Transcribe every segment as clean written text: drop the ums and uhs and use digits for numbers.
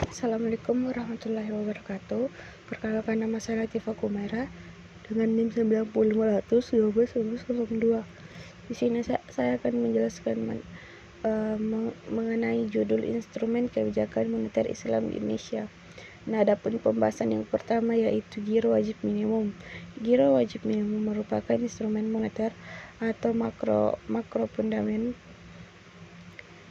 Assalamualaikum warahmatullahi wabarakatuh. Perkenalkan, nama saya Latifah Kumaira dengan NIM 90.112.1202. Di sini saya akan menjelaskan mengenai judul instrumen kebijakan moneter Islam di Indonesia. Nah, adapun pembahasan yang pertama yaitu giro wajib minimum. Giro wajib minimum merupakan instrumen moneter atau makro fundament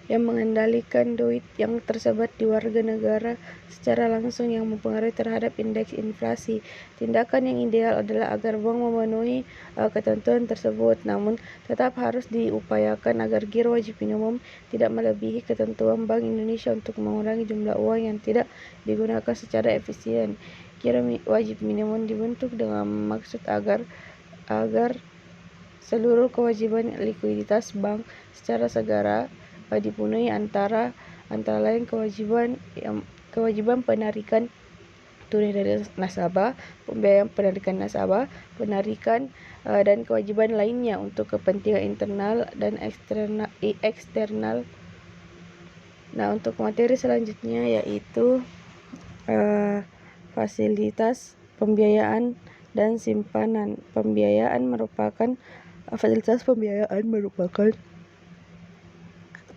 yang mengendalikan duit yang tersebar di warga negara secara langsung yang mempengaruhi terhadap indeks inflasi. Tindakan yang ideal adalah agar bank memenuhi ketentuan tersebut, namun tetap harus diupayakan agar giro wajib minimum tidak melebihi ketentuan Bank Indonesia untuk mengurangi jumlah uang yang tidak digunakan secara efisien. Giro wajib minimum dibentuk dengan maksud agar seluruh kewajiban likuiditas bank secara segera dipenuhi, antara lain kewajiban penarikan tunai dari nasabah, pembiayaan penarikan nasabah, penarikan dan kewajiban lainnya untuk kepentingan internal dan eksternal. Nah, untuk materi selanjutnya yaitu fasilitas pembiayaan dan simpanan. Fasilitas pembiayaan merupakan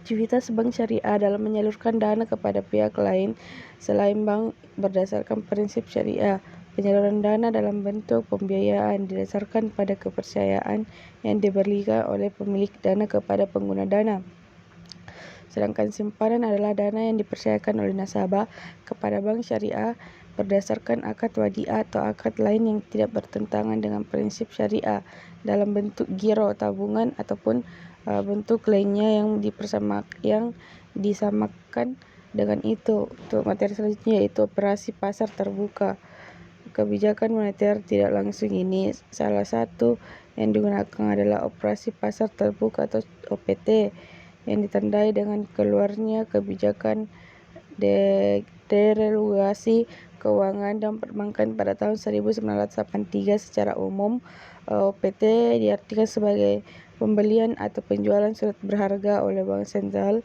aktivitas bank syariah dalam menyalurkan dana kepada pihak lain selain bank berdasarkan prinsip syariah. Penyaluran dana dalam bentuk pembiayaan didasarkan pada kepercayaan yang diberikan oleh pemilik dana kepada pengguna dana. Sedangkan simpanan adalah dana yang dipercayakan oleh nasabah kepada bank syariah berdasarkan akad wadiah atau akad lain yang tidak bertentangan dengan prinsip syariah dalam bentuk giro, tabungan ataupun bentuk lainnya yang disamakan dengan itu. Untuk materi selanjutnya yaitu operasi pasar terbuka. Kebijakan moneter tidak langsung ini salah satu yang digunakan adalah operasi pasar terbuka atau OPT yang ditandai dengan keluarnya kebijakan deregulasi keuangan dan perbankan pada tahun 1983. Secara umum, OPT diartikan sebagai pembelian atau penjualan surat berharga oleh bank sentral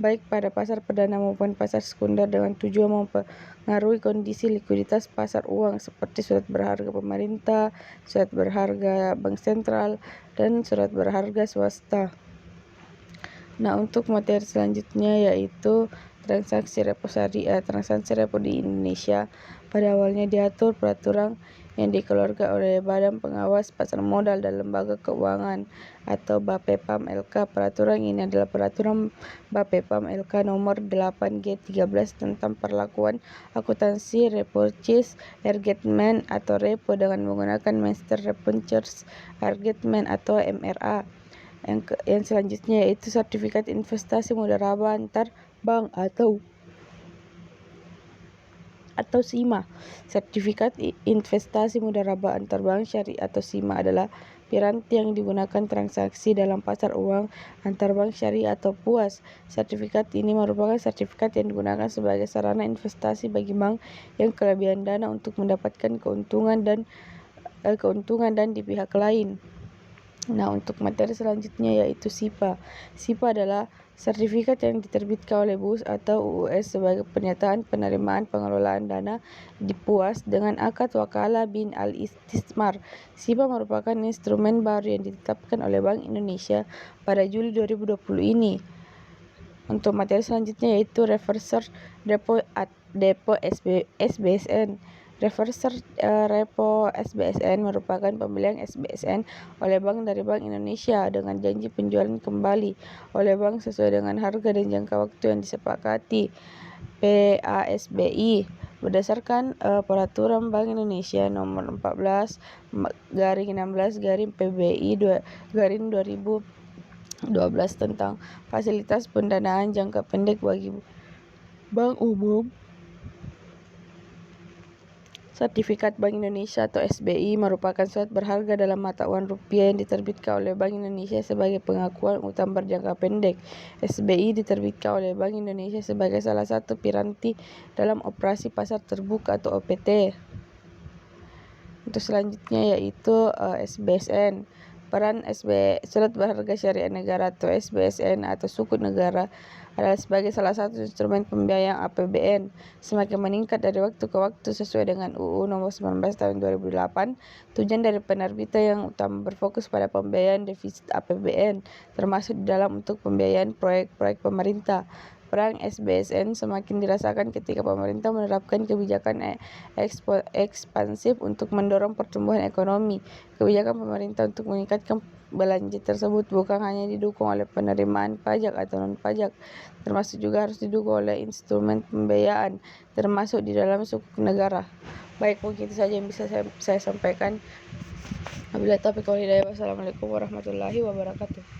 baik pada pasar perdana maupun pasar sekunder dengan tujuan mempengaruhi kondisi likuiditas pasar uang seperti surat berharga pemerintah, surat berharga bank sentral, dan surat berharga swasta. Nah, untuk materi selanjutnya yaitu transaksi repo syariah. Transaksi repo di Indonesia pada awalnya diatur peraturan yang dikeluarkan oleh Badan Pengawas Pasar Modal dan Lembaga Keuangan atau Bapepam LK. Peraturan ini adalah Peraturan Bapepam LK nomor 8G13 tentang perlakuan akuntansi repurchase arrangement atau repo dengan menggunakan Master Repurchase Arrangement atau MRA. Yang selanjutnya yaitu sertifikat investasi mudharabah antar bank atau SIMA. Sertifikat investasi mudharabah antar bank syariah atau SIMA adalah piranti yang digunakan transaksi dalam pasar uang antar bank syariah atau PUAS. Sertifikat ini merupakan sertifikat yang digunakan sebagai sarana investasi bagi bank yang kelebihan dana untuk mendapatkan keuntungan dan di pihak lain. Nah, untuk materi selanjutnya yaitu SIPA. SIPA adalah sertifikat yang diterbitkan oleh BUS atau UUS sebagai pernyataan penerimaan pengelolaan dana di PUAS dengan akad wakalah bin al-istismar. SIPA merupakan instrumen baru yang ditetapkan oleh Bank Indonesia pada Juli 2020 ini. Untuk materi selanjutnya yaitu reverser depo SBSN. Reverser repo SBSN merupakan pembelian SBSN oleh bank dari Bank Indonesia dengan janji penjualan kembali oleh bank sesuai dengan harga dan jangka waktu yang disepakati PASBI berdasarkan Peraturan Bank Indonesia nomor 14/16/PBI 2012 tentang fasilitas pendanaan jangka pendek bagi bank umum. Sertifikat Bank Indonesia atau SBI merupakan surat berharga dalam mata uang rupiah yang diterbitkan oleh Bank Indonesia sebagai pengakuan utang berjangka pendek. SBI diterbitkan oleh Bank Indonesia sebagai salah satu piranti dalam operasi pasar terbuka atau OPT. Untuk selanjutnya yaitu SBSN. Peran Surat Berharga Syariah Negara atau SBSN atau Sukuk Negara adalah sebagai salah satu instrumen pembiayaan APBN. Semakin meningkat dari waktu ke waktu sesuai dengan UU Nomor 19 Tahun 2008. Tujuan dari penerbitan yang utama berfokus pada pembiayaan defisit APBN, termasuk di dalam untuk pembiayaan proyek-proyek pemerintah. Peran SBSN semakin dirasakan ketika pemerintah menerapkan kebijakan ekspansif untuk mendorong pertumbuhan ekonomi. Kebijakan pemerintah untuk meningkatkan belanja tersebut bukan hanya didukung oleh penerimaan pajak atau non-pajak, termasuk juga harus didukung oleh instrumen pembiayaan, termasuk di dalam sukuk negara. Baik, mungkin itu saja yang bisa saya sampaikan. Wabillahi taufiq wal hidayah. Wassalamualaikum warahmatullahi wabarakatuh.